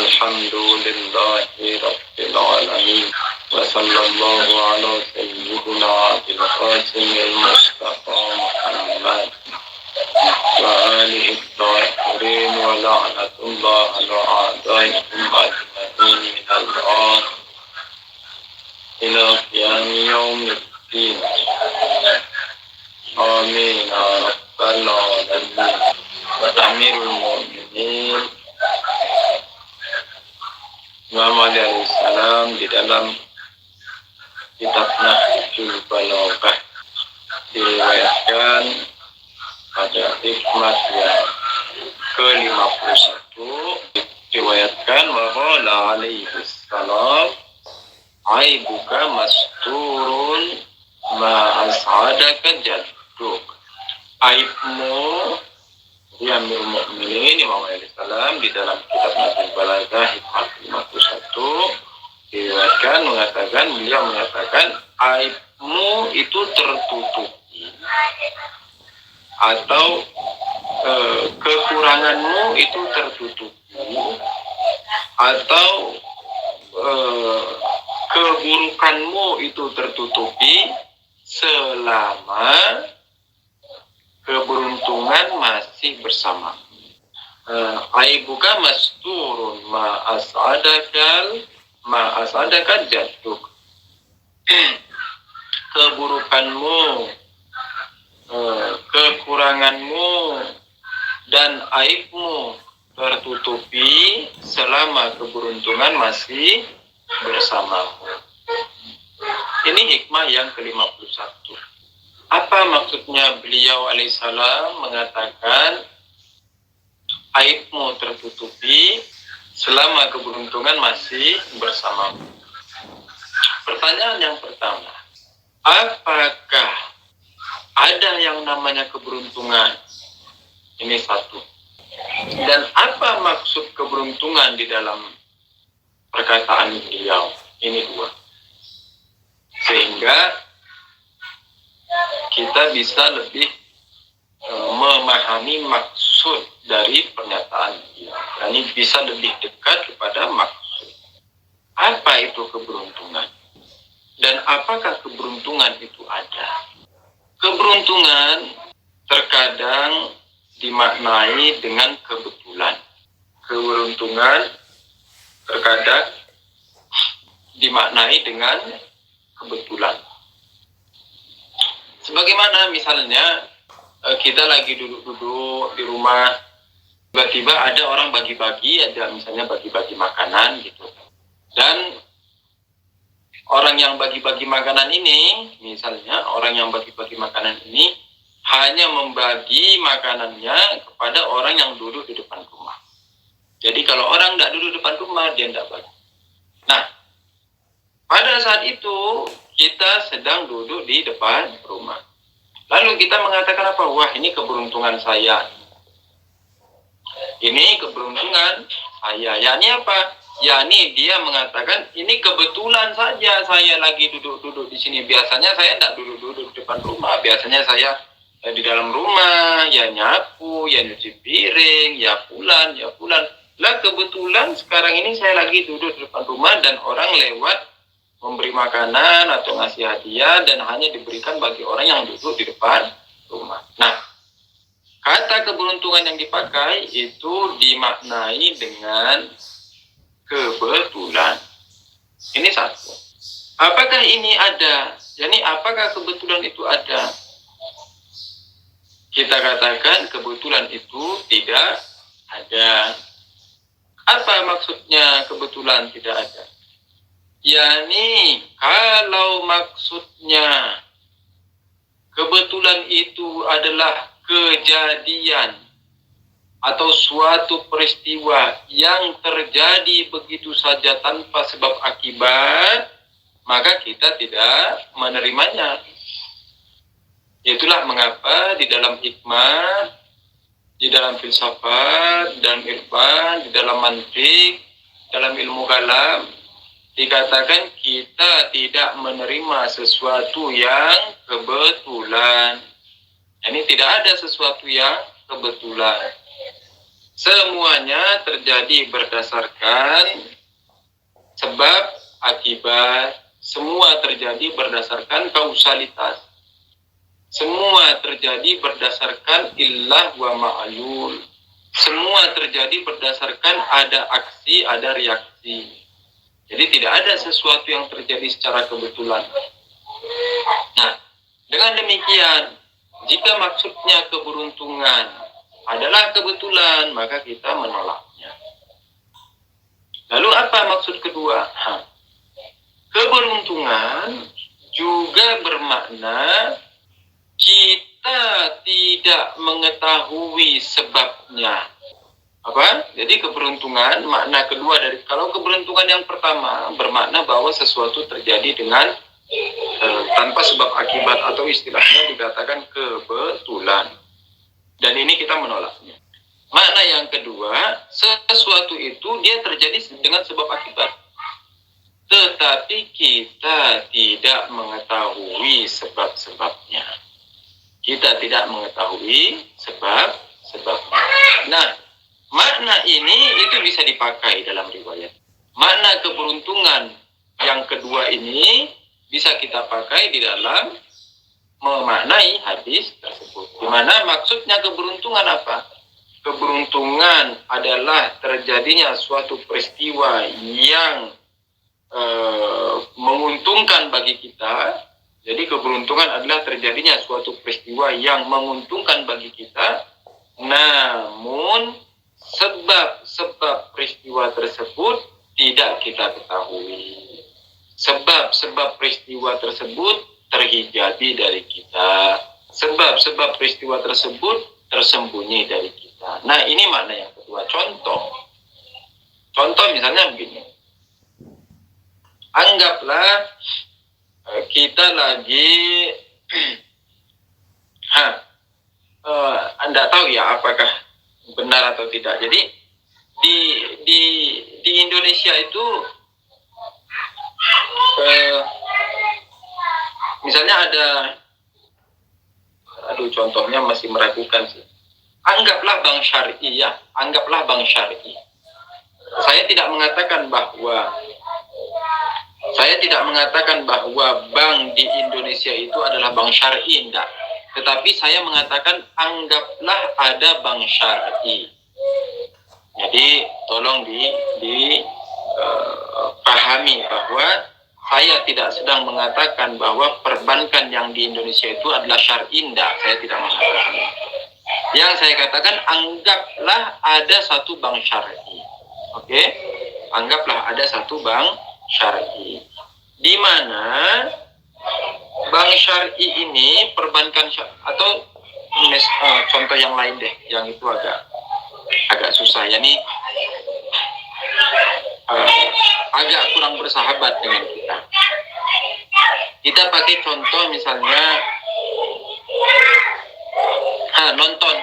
الحمد لله رب العالمين وصلى الله على سيدنا القاسم المصطفى محمد وآله الطاهرين ولعنة الله على أعدائهم أجمعين من الآن إلى قيام يوم الدين آمين يا رب العالمين. Amirul Mu'minin Imam Ali alaihissalam di dalam kitab Nahjul Balaghah diriwayatkan pada hikmat yang ke-51 diriwayatkan bahwa alaihissalam aibuka masturun ma as'adaka jadduk, aibmu ya Amirul Mukminin Imam Ali alaihissalam di dalam kitab Nahjul Balaghah hikmat 51 diriwayatkan beliau mengatakan aibmu itu tertutupi atau kekuranganmu itu tertutupi atau keburukanmu itu tertutupi selama keberuntungan masih bersama. Aibuka masturun ma as'adaka jadduk. Keburukanmu, kekuranganmu dan aibmu tertutupi selama keberuntungan masih bersamamu. Ini hikmah yang ke-51. Apa maksudnya beliau alaihissalam mengatakan aibmu tertutupi selama keberuntungan masih bersamamu? Pertanyaan yang pertama, apakah ada yang namanya keberuntungan? Ini satu. Dan apa maksud keberuntungan di dalam perkataan beliau? Ini dua. Sehingga kita bisa lebih memahami maksud dari pernyataan dia. Ini bisa lebih dekat kepada maksud. Apa itu keberuntungan? Dan apakah keberuntungan itu ada? Keberuntungan terkadang dimaknai dengan kebetulan. Keberuntungan terkadang dimaknai dengan kebetulan. Sebagaimana misalnya kita lagi duduk-duduk di rumah, tiba-tiba ada orang bagi-bagi, ada misalnya bagi-bagi makanan gitu. Dan orang yang bagi-bagi makanan ini, misalnya orang yang bagi-bagi makanan ini hanya membagi makanannya kepada orang yang duduk di depan rumah. Jadi kalau orang tidak duduk di depan rumah, dia tidak bagi. Nah, pada saat itu kita sedang duduk di depan rumah. Lalu kita mengatakan apa? Wah, ini keberuntungan saya. Ini keberuntungan saya. Yani apa? Yani dia mengatakan ini kebetulan saja saya lagi duduk-duduk di sini. Biasanya saya tidak duduk-duduk di depan rumah. Biasanya saya di dalam rumah, ya nyapu, ya nyuci piring, ya pulan. Lah kebetulan sekarang ini saya lagi duduk di depan rumah dan orang lewat memberi makanan atau ngasih hadiah dan hanya diberikan bagi orang yang duduk di depan rumah. Nah, kata keberuntungan yang dipakai itu dimaknai dengan kebetulan. Ini satu. Apakah ini ada? Yani apakah kebetulan itu ada? Kita katakan kebetulan itu tidak ada. Apa maksudnya kebetulan tidak ada? Yani kalau maksudnya kebetulan itu adalah kejadian atau suatu peristiwa yang terjadi begitu saja tanpa sebab akibat, maka kita tidak menerimanya. Itulah mengapa di dalam hikmah, di dalam filsafat, dalam irfan, di dalam mantik, dalam ilmu kalam, dikatakan kita tidak menerima sesuatu yang kebetulan. Ini tidak ada sesuatu yang kebetulan. Semuanya terjadi berdasarkan sebab akibat, semua terjadi berdasarkan kausalitas. Semua terjadi berdasarkan illah wa ma'lul. Semua terjadi berdasarkan ada aksi, ada reaksi. Jadi tidak ada sesuatu yang terjadi secara kebetulan. Nah, dengan demikian, jika maksudnya keberuntungan adalah kebetulan, maka kita menolaknya. Lalu apa maksud kedua? Keberuntungan juga bermakna kita tidak mengetahui sebabnya. Apa? Jadi keberuntungan, makna kedua dari, kalau keberuntungan yang pertama bermakna bahwa sesuatu terjadi dengan tanpa sebab akibat, atau istilahnya dikatakan kebetulan. Dan ini kita menolaknya. Makna yang kedua, sesuatu itu dia terjadi dengan sebab akibat. Tetapi kita tidak mengetahui sebab-sebabnya. Kita tidak mengetahui sebab-sebabnya. Nah, makna ini itu bisa dipakai dalam riwayat. Makna keberuntungan yang kedua ini bisa kita pakai di dalam memaknai hadis tersebut. Di mana maksudnya keberuntungan apa? Keberuntungan adalah terjadinya suatu peristiwa yang menguntungkan bagi kita. Jadi keberuntungan adalah terjadinya suatu peristiwa yang menguntungkan bagi kita, namun sebab-sebab peristiwa tersebut tidak kita ketahui. Sebab-sebab peristiwa tersebut terhijab dari kita. Sebab-sebab peristiwa tersebut tersembunyi dari kita. Nah, ini makna yang kedua. Contoh misalnya begini. Anggaplah kita lagi Anda tahu ya apakah benar atau tidak. Jadi di Indonesia itu misalnya ada, contohnya masih meragukan sih. Anggaplah bank syar'i ya, anggaplah bank syar'i. Saya tidak mengatakan bahwa bank di Indonesia itu adalah bank syar'i, enggak. Tetapi saya mengatakan anggaplah ada bank syar'i. Jadi tolong dipahami bahwa saya tidak sedang mengatakan bahwa perbankan yang di Indonesia itu adalah syar'i, enggak. Saya tidak mengatakan. Yang saya katakan anggaplah ada satu bank syar'i. Oke? Anggaplah ada satu bank syar'i. Di mana bank syar'i ini perbankan atau contoh yang lain deh, yang itu agak susah ya nih, agak kurang bersahabat dengan kita. Kita pakai contoh misalnya nonton.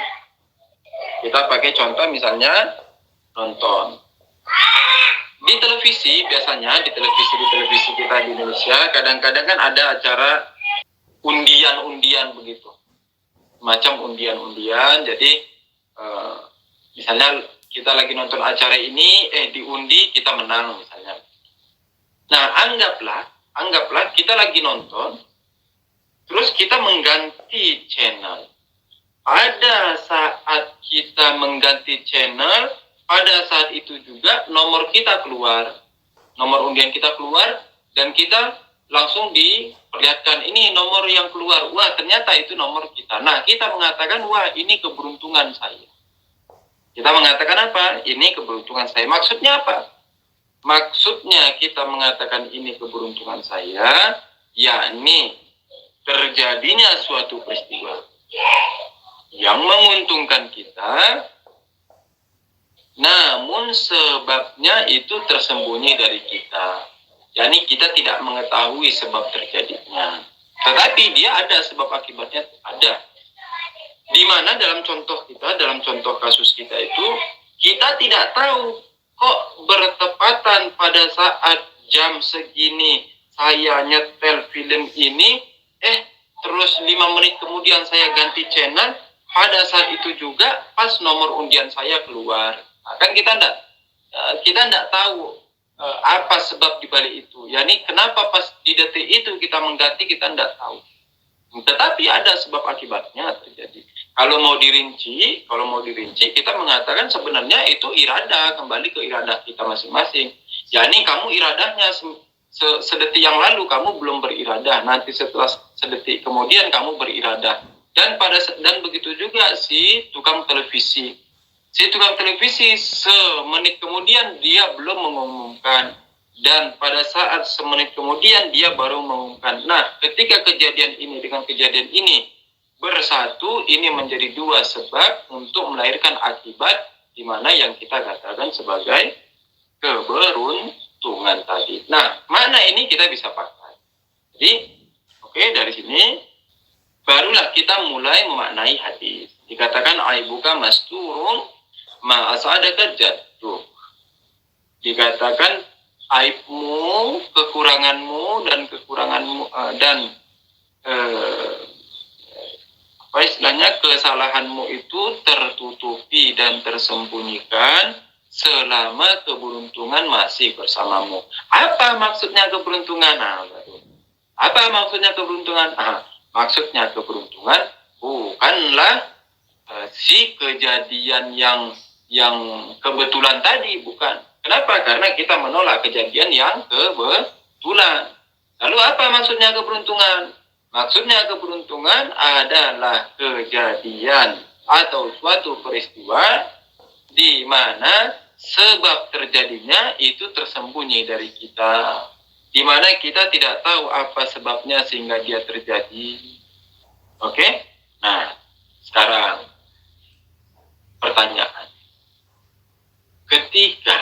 Kita pakai contoh misalnya nonton. Di televisi biasanya, di televisi kita di Indonesia kadang-kadang kan ada acara undian-undian begitu, macam undian-undian. Jadi misalnya kita lagi nonton acara ini, diundi kita menang misalnya. Nah, anggaplah kita lagi nonton, terus kita mengganti channel. Pada saat kita mengganti channel, pada saat itu juga nomor kita keluar, nomor undian kita keluar, dan kita langsung diperlihatkan ini nomor yang keluar. Wah, ternyata itu nomor kita. Nah, kita mengatakan, wah, ini keberuntungan saya. Kita mengatakan apa? Ini keberuntungan saya. Maksudnya apa? Maksudnya kita mengatakan ini keberuntungan saya, yakni terjadinya suatu peristiwa yang menguntungkan kita, namun sebabnya itu tersembunyi dari kita. Yani kita tidak mengetahui sebab terjadinya. Tetapi dia ada sebab akibatnya, ada. Di mana dalam contoh kasus kita itu, kita tidak tahu kok bertepatan pada saat jam segini saya nyetel film ini, terus 5 menit kemudian saya ganti channel, pada saat itu juga pas nomor undian saya keluar, kan kita enggak tahu apa sebab dibalik itu. Yani kenapa pas di detik itu kita mengganti, kita enggak tahu. Tetapi ada sebab akibatnya terjadi. Kalau mau dirinci, kita mengatakan sebenarnya itu iradah, kembali ke iradah kita masing-masing. Yani kamu iradahnya sedetik yang lalu kamu belum beriradah, nanti setelah sedetik kemudian kamu beriradah. Dan begitu juga si tukang televisi. Semenit kemudian dia belum mengumumkan, dan pada saat semenit kemudian dia baru mengumumkan. Nah, ketika kejadian ini dengan kejadian ini bersatu, ini menjadi dua sebab untuk melahirkan akibat di mana yang kita katakan sebagai keberuntungan tadi. Nah, makna ini kita bisa pakai. Jadi, dari sini barulah kita mulai memaknai hadis. Dikatakan aibuka masturun ma'asadaka jatuh. Dikatakan aibmu, kekuranganmu kesalahanmu itu tertutupi dan tersembunyikan selama keberuntungan masih bersamamu. Apa maksudnya keberuntungan? Apa maksudnya keberuntungan? Maksudnya keberuntungan bukanlah si kejadian yang kebetulan tadi, bukan. Kenapa? Karena kita menolak kejadian yang kebetulan. Lalu apa maksudnya keberuntungan? Maksudnya keberuntungan adalah kejadian atau suatu peristiwa di mana sebab terjadinya itu tersembunyi dari kita. Di mana kita tidak tahu apa sebabnya sehingga dia terjadi. Oke? Nah, sekarang pertanyaan. Ketika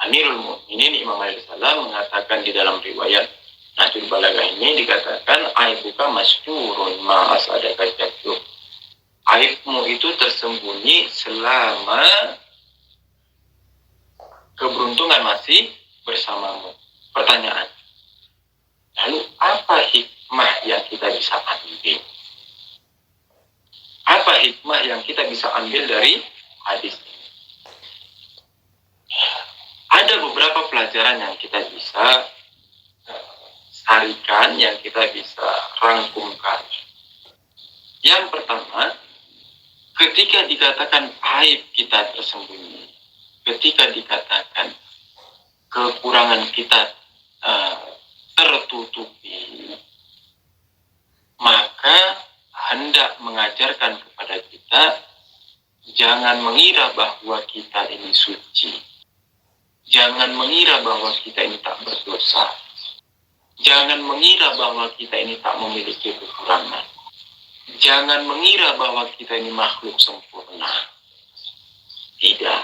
Amirul Mukminin Imam Al-Salam mengatakan di dalam riwayat Nahjul Balaghah ini, dikatakan aibuka masturun ma'as adaka jatuh. Aibmu itu tersembunyi selama keberuntungan masih bersamamu. Pertanyaan. Lalu apa hikmah yang kita bisa ambil? Apa hikmah yang kita bisa ambil dari hadis ini? Ada beberapa pelajaran yang kita bisa sarikan, yang kita bisa rangkumkan. Yang pertama, ketika dikatakan aib kita tersembunyi, ketika dikatakan kekurangan kita tertutupi, maka hendak mengajarkan kepada kita jangan mengira bahwa kita ini suci, jangan mengira bahwa kita ini tak berdosa, jangan mengira bahwa kita ini tak memiliki kekurangan, jangan mengira bahwa kita ini makhluk sempurna. Tidak.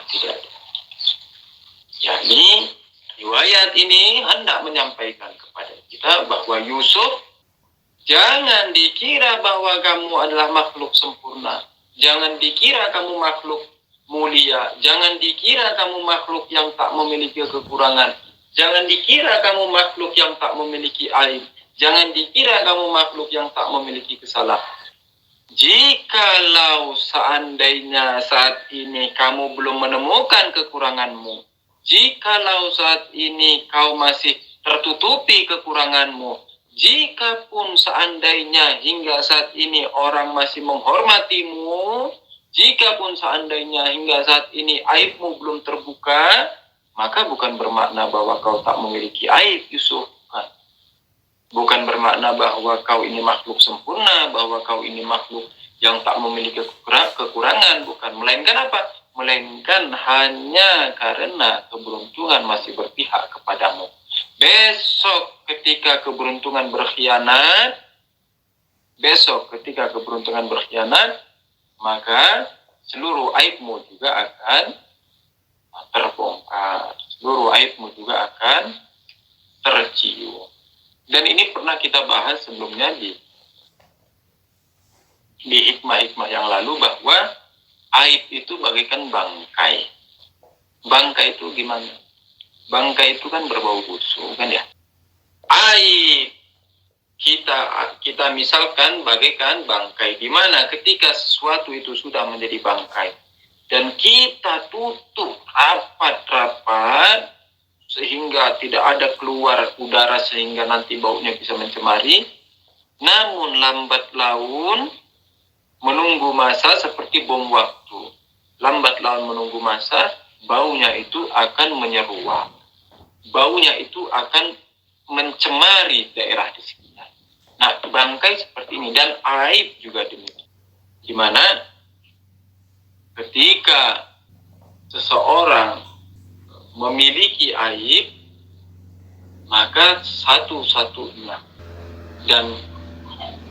Yani riwayat ini hendak menyampaikan kepada kita bahwa Yusuf, jangan dikira bahwa kamu adalah makhluk sempurna. Jangan dikira kamu makhluk mulia. Jangan dikira kamu makhluk yang tak memiliki kekurangan. Jangan dikira kamu makhluk yang tak memiliki aib. Jangan dikira kamu makhluk yang tak memiliki kesalahan. Jikalau seandainya saat ini kamu belum menemukan kekuranganmu, jikalau saat ini kau masih tertutupi kekuranganmu, jikapun seandainya hingga saat ini orang masih menghormatimu, jikapun seandainya hingga saat ini aibmu belum terbuka, maka bukan bermakna bahwa kau tak memiliki aib, Yusuf. Bukan bermakna bahwa kau ini makhluk sempurna, bahwa kau ini makhluk yang tak memiliki kekurangan, bukan. Melainkan apa? Melainkan hanya karena keberuntungan masih berpihak kepadamu. Besok ketika keberuntungan berkhianat, maka seluruh aibmu juga akan terbongkar. Seluruh aibmu juga akan tercium. Dan ini pernah kita bahas sebelumnya di hikmah-hikmah yang lalu, bahwa aib itu bagaikan bangkai. Bangkai itu gimana? Bangkai itu kan berbau busuk, kan ya? Aib kita misalkan bagaikan bangkai, di mana ketika sesuatu itu sudah menjadi bangkai dan kita tutup rapat-rapat sehingga tidak ada keluar udara sehingga nanti baunya bisa mencemari, namun lambat laun menunggu masa seperti bom waktu. Lambat laun menunggu masa, baunya itu akan menyeruak. Baunya itu akan mencemari daerah di sekitar. Nah, bangkai seperti ini dan aib juga demikian. Di mana ketika seseorang memiliki aib, maka satu-satunya dan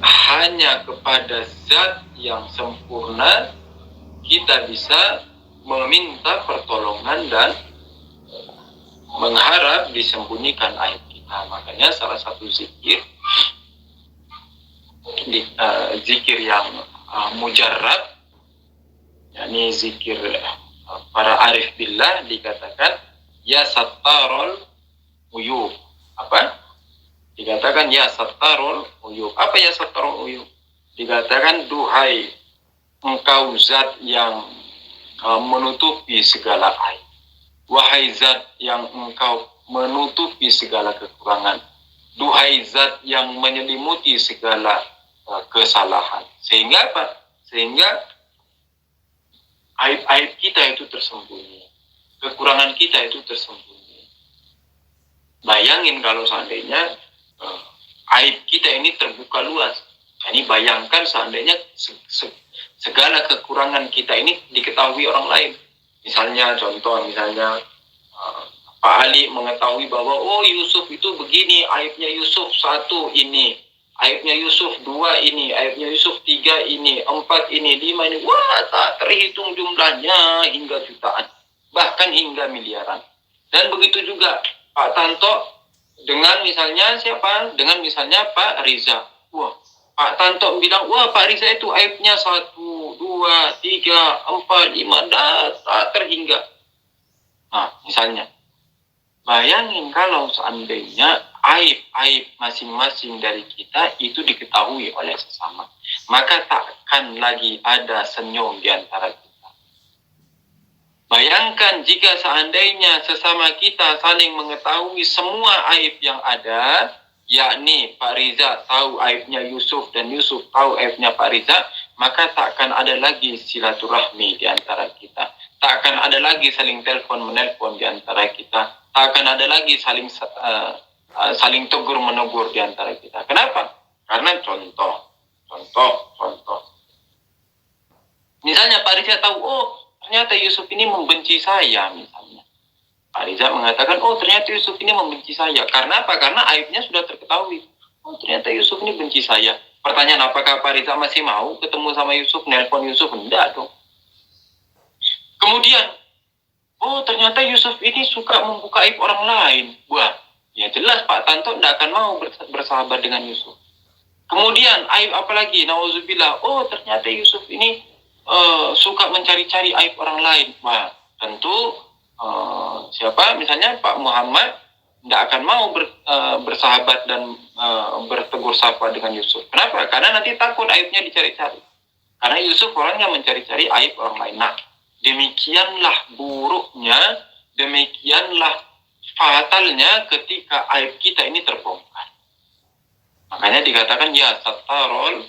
hanya kepada zat yang sempurna kita bisa meminta pertolongan dan mengharap disembunyikan aib kita. Makanya salah satu zikir zikir yang mujarrab, yakni zikir para arif billah, dikatakan ya sattarul uyub. Apa? Dikatakan ya sattarul uyub. Apa ya sattarul uyub? Dikatakan duhai engkau zat yang menutupi segala aib. Wahai zat yang engkau menutupi segala kekurangan. Duhai zat yang menyelimuti segala kesalahan. Sehingga apa? Sehingga aib-aib kita itu tersembunyi. Kekurangan kita itu tersembunyi. Bayangin kalau seandainya aib kita ini terbuka luas. Jadi bayangkan seandainya segala kekurangan kita ini diketahui orang lain. Misalnya Pak Ali mengetahui bahwa oh Yusuf itu begini, aibnya Yusuf 1 ini, aibnya Yusuf 2 ini, aibnya Yusuf 3 ini, 4 ini, 5 ini. Wah, tak terhitung jumlahnya hingga jutaan, bahkan hingga miliaran. Dan begitu juga Pak Tanto dengan misalnya siapa? Dengan misalnya Pak Riza. Wah, Pak Tanto bilang, wah Pak Riza itu aibnya 1, 2, 3, 4, 5, tak terhingga. Nah, misalnya. Bayangin kalau seandainya aib-aib masing-masing dari kita itu diketahui oleh sesama. Maka takkan lagi ada senyum di antara kita. Bayangkan jika seandainya sesama kita saling mengetahui semua aib yang ada, yakni Pak Riza tahu aibnya Yusuf dan Yusuf tahu aibnya Pak Riza, maka takkan ada lagi silaturahmi di antara kita. Tak akan ada lagi saling telepon-menelpon di antara kita. Tak akan ada lagi saling tegur-menegur di antara kita. Kenapa? Karena contoh. Misalnya Pak Riza tahu, oh ternyata Yusuf ini membenci saya misalnya. Pak Riza mengatakan, oh ternyata Yusuf ini membenci saya. Karena apa? Karena aibnya sudah terketahui. Oh ternyata Yusuf ini benci saya. Pertanyaan, apakah Pak Riza masih mau ketemu sama Yusuf, nelpon Yusuf? Enggak dong. Kemudian, oh ternyata Yusuf ini suka membuka aib orang lain. Wah, ya jelas Pak Tanto tidak akan mau bersahabat dengan Yusuf. Kemudian aib apa lagi? Nauzubillah. Oh ternyata Yusuf ini suka mencari-cari aib orang lain. Wah, tentu siapa? Misalnya Pak Muhammad tidak akan mau bersahabat dan bertegur sapa dengan Yusuf. Kenapa? Karena nanti takut aibnya dicari-cari. Karena Yusuf orangnya mencari-cari aib orang lain. Nah, demikianlah buruknya, demikianlah fatalnya ketika aib kita ini terbongkar. Makanya dikatakan ya sattarul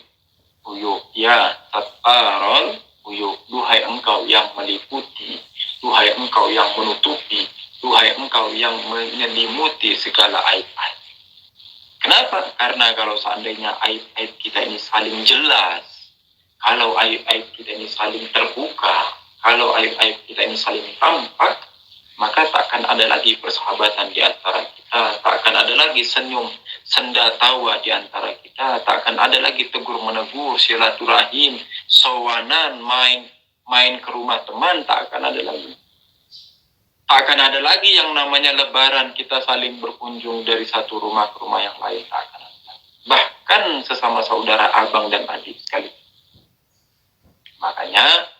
uyub, ya sattarul uyub. Duhai engkau yang meliputi, duhai engkau yang menutupi, duhai engkau yang menyelimuti segala aib-aib. Kenapa? Karena kalau seandainya aib-aib kita ini saling jelas, kalau aib-aib kita ini saling terbuka, kalau aib-aib kita ini saling tampak, maka takkan ada lagi persahabatan di antara kita, takkan ada lagi senyum, senda tawa di antara kita, takkan ada lagi tegur-menegur, silaturahim, sowanan, main ke rumah teman, takkan ada lagi. Takkan ada lagi yang namanya lebaran kita saling berkunjung dari satu rumah ke rumah yang lain, takkan ada. Bahkan sesama saudara abang dan adik sekali. Makanya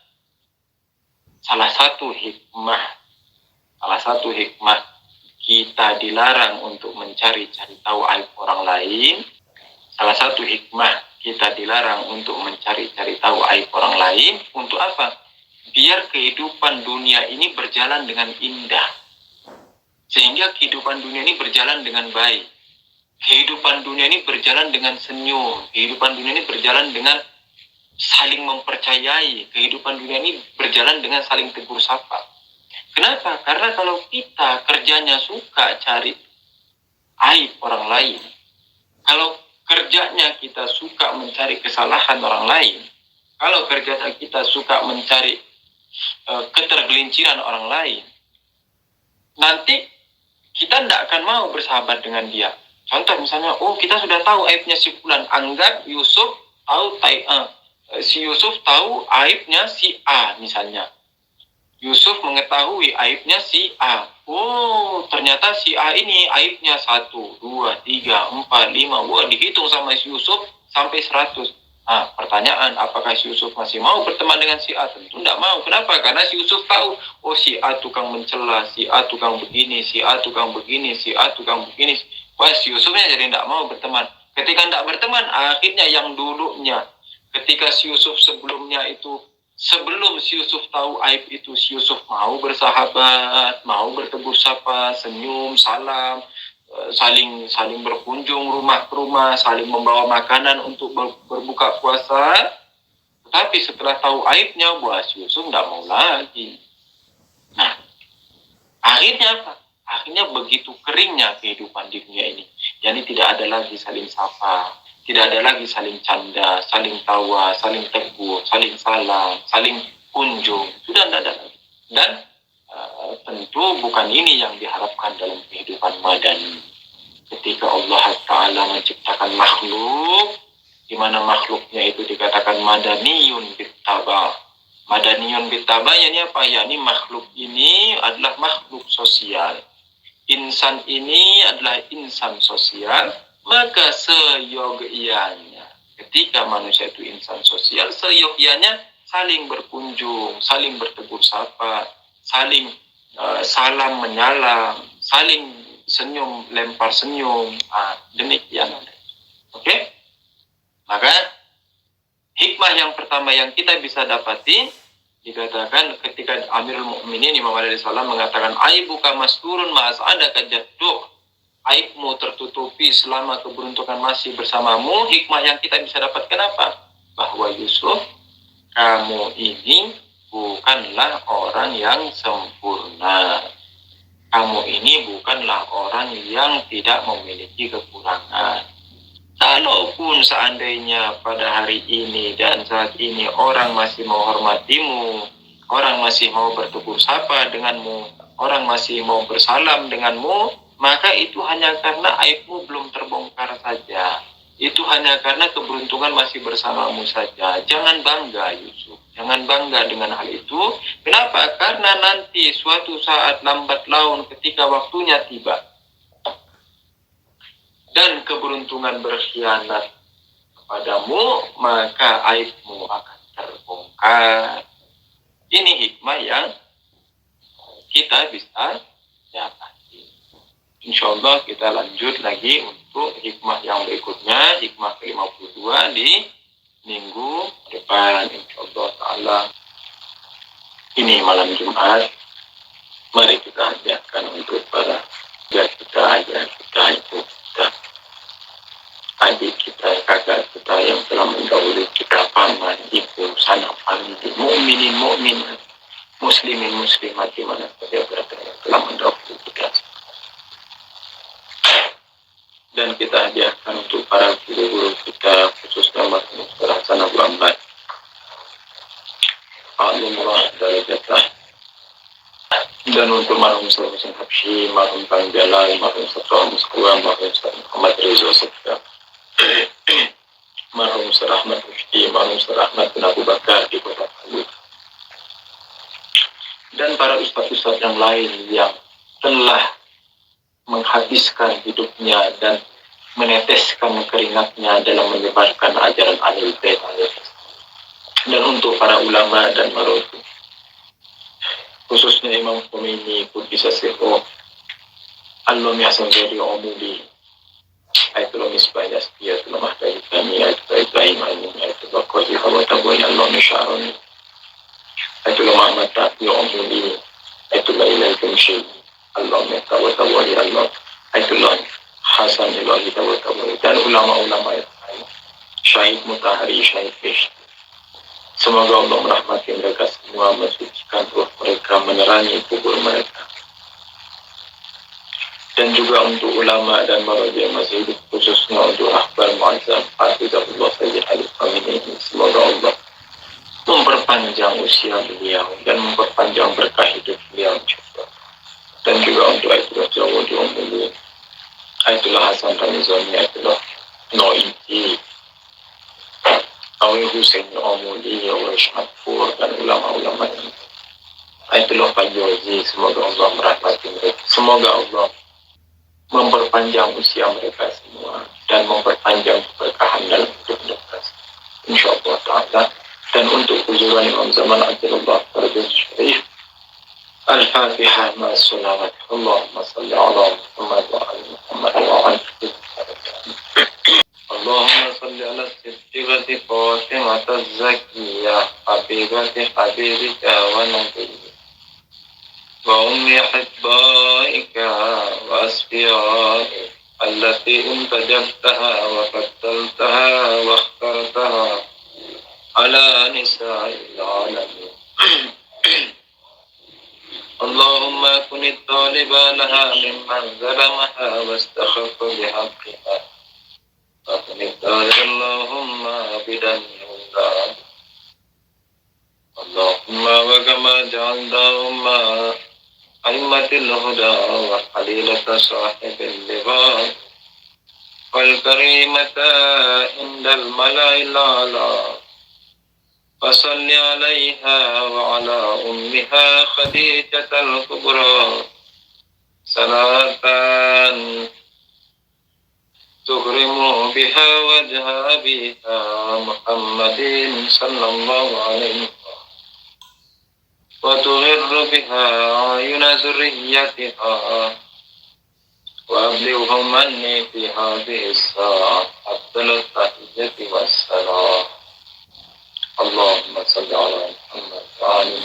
salah satu hikmah kita dilarang untuk mencari-cari tahu aib orang lain. salah satu hikmah kita dilarang untuk mencari-cari tahu aib orang lain. Untuk apa? Biar kehidupan dunia ini berjalan dengan indah. Sehingga kehidupan dunia ini berjalan dengan baik. Kehidupan dunia ini berjalan dengan senyum. Kehidupan dunia ini berjalan dengan saling mempercayai. Kehidupan dunia ini berjalan dengan saling tegur sapa. Kenapa? Karena kalau kita kerjanya suka cari aib orang lain, kalau kerjanya kita suka mencari kesalahan orang lain, kalau kerjanya kita suka mencari ketergelinciran orang lain, nanti kita tidak akan mau bersahabat dengan dia. Contoh misalnya, kita sudah tahu aibnya si Fulan. Anggap si Yusuf tahu aibnya si A misalnya. Yusuf mengetahui aibnya si A. Ternyata si A ini aibnya 1, 2, 3, 4, 5. Dihitung sama si Yusuf sampai 100. Pertanyaan, apakah si Yusuf masih mau berteman dengan si A? Tentu tidak mau. Kenapa? Karena si Yusuf tahu, si A tukang mencela, si A tukang begini, si A tukang begini, si A tukang begini. Si Yusufnya jadi tidak mau berteman. Ketika tidak berteman, akhirnya yang dulunya, ketika si Yusuf sebelum si Yusuf tahu aib itu, si Yusuf mau bersahabat, mau bertegur sapa, senyum, salam, saling berkunjung rumah ke rumah, saling membawa makanan untuk berbuka puasa. Tetapi setelah tahu aibnya, si Yusuf tidak mau lagi. Nah, akhirnya apa? Akhirnya begitu keringnya kehidupan di dunia ini. Jadi tidak ada lagi saling sapa, tidak ada lagi saling canda, saling tawa, saling tegur, saling salam, saling kunjung. Sudah tidak ada lagi. Dan tentu bukan ini yang diharapkan dalam kehidupan madani. Ketika Allah Ta'ala menciptakan makhluk, di mana makhluknya itu dikatakan madaniyun bittaba. Madaniyun bittaba ini apa? Yakni makhluk ini adalah makhluk sosial. Insan ini adalah insan sosial. Maka seyogianya, ketika manusia itu insan sosial, seyogianya saling berkunjung, saling bertegur sapa, saling salam menyalam, saling senyum lempar senyum. Demikian. Oke? Maka hikmah yang pertama yang kita bisa dapati, dikatakan ketika Amirul Mukminin Imam Ali Salam mengatakan, aibuka masturun ma'as'adaka jadduh, aibmu tertutupi selama keberuntungan masih bersamamu. Hikmah yang kita bisa dapatkan apa? Bahwa Yusuf, kamu ini bukanlah orang yang sempurna. Kamu ini bukanlah orang yang tidak memiliki kekurangan. Kalaupun seandainya pada hari ini dan saat ini orang masih menghormatimu, orang masih mau bertegur sapa denganmu, orang masih mau bersalam denganmu, maka itu hanya karena aibmu belum terbongkar saja. Itu hanya karena keberuntungan masih bersamamu saja. Jangan bangga, Yusuf. Jangan bangga dengan hal itu. Kenapa? Karena nanti suatu saat lambat laun ketika waktunya tiba dan keberuntungan berkhianat kepadamu, maka aibmu akan terbongkar. Ini hikmah yang kita bisa dapati. Insya Allah kita lanjut lagi untuk hikmah yang berikutnya, hikmah ke-52 di minggu depan. Insya Allah Ta'ala. Ini malam Jumat. Mari kita hadiahkan untuk para kita, ayah kita, ibu kita, adik kita, kakak kita yang telah mendahului kita, paman, ibu, sanak famili, mukminin, mukminat, muslimin, muslimat, di mana saja berada yang telah mendahului kita. Dan kita hadiahkan untuk para guru-guru kita, khususnya Marhum Ustaz Hasan Abu Ahmad, Alhamdulillah dari kita. Dan untuk Marhum Ustaz Hasan Habsyi, Marhum Kang Jalal, Marhum Ustaz Muskura, Marhum Ustaz Muhammad Rizwa Sekda, Marhum Ustaz Ahmad Mufti, Marhum Ustaz Ahmad bin Abu Bakar di Kota Palu, dan para ustaz-ustaz yang lain yang telah menghabiskan hidupnya dan meneteskan keringatnya dalam menyebarkan ajaran Ahlul Bait. Dan untuk para ulama dan marufin, khususnya Imam Khomeini, Qudisa Sirruh, Al-Lumi Hasan Zari Omuli, Ayatul Misbah Yastiyatul Mahdari Kami Ayatul Ibrahim Amin Ayatul Qadhi Hawatabu Allah Nisharoni Ayatul Muhammad Tafi Umuli Ayatul Lailal Kumshi Allah Mekawatabu Allah Ayatul Hasan Ilahi Tawatabu dan ulama-ulama yang lain Syahid Mutahari Syahid Fish. Semoga Allah merahmati mereka semua, mensucikan ruh mereka, menerangi kubur mereka. Dan juga untuk ulama dan maraja yang masih hidup, khususnya untuk Ahbar Muazzam Hafizahullah Sayyid Alif Amin ini. Semoga Allah memperpanjang usia beliau dan memperpanjang berkah hidup beliau juga. Dan juga untuk Aitullah Jawa di Umuli, Aitullah Hasan Ramizani, Aitullah Noiti, Awi Hussein Omuli, Awi Syafur, dan ulama-ulama ini. Aitullah Fayyozi, semoga Allah merahmati mereka. Semoga Allah memperpanjang usia mereka semua dan memperpanjang keberkahan dalam hidup mereka, insyaallah ta'ala. Dan untuk hujuran Imam Zaman Ajalullah Fardus Syarif, Al-Fatihah ma'as-salawat. Allahumma salli ala Muhammad wa ala Muhammad wa ala Allahumma salli ala siddiqati Fatimah az-Zakiyah Habibati Habibika wa Nabiyyika wa ummi hibbaika wa asfiyaika allati intajabtaha wa faddaltaha wa akhtartaha ala nisa'il alamin. Allahumma kunit taliba laha mimman zalamaha wa astakhaffa bihaqqha wa kunit Allahumma bidan yulad Allahumma wa kama ja'altahumma aimatil huda wa halilata sahibil liban wal karimata indal mala'il ala فصل عليها وعلى أمها خديجة الكبرى صلاة تكرم بها وجه أبيها محمد صلى الله عليه وسلم وتغر بها أعين ذريتها وأبلغهم مني في هذه الساعة أفضل التحية والسلام. اللهم صل على محمد وعلى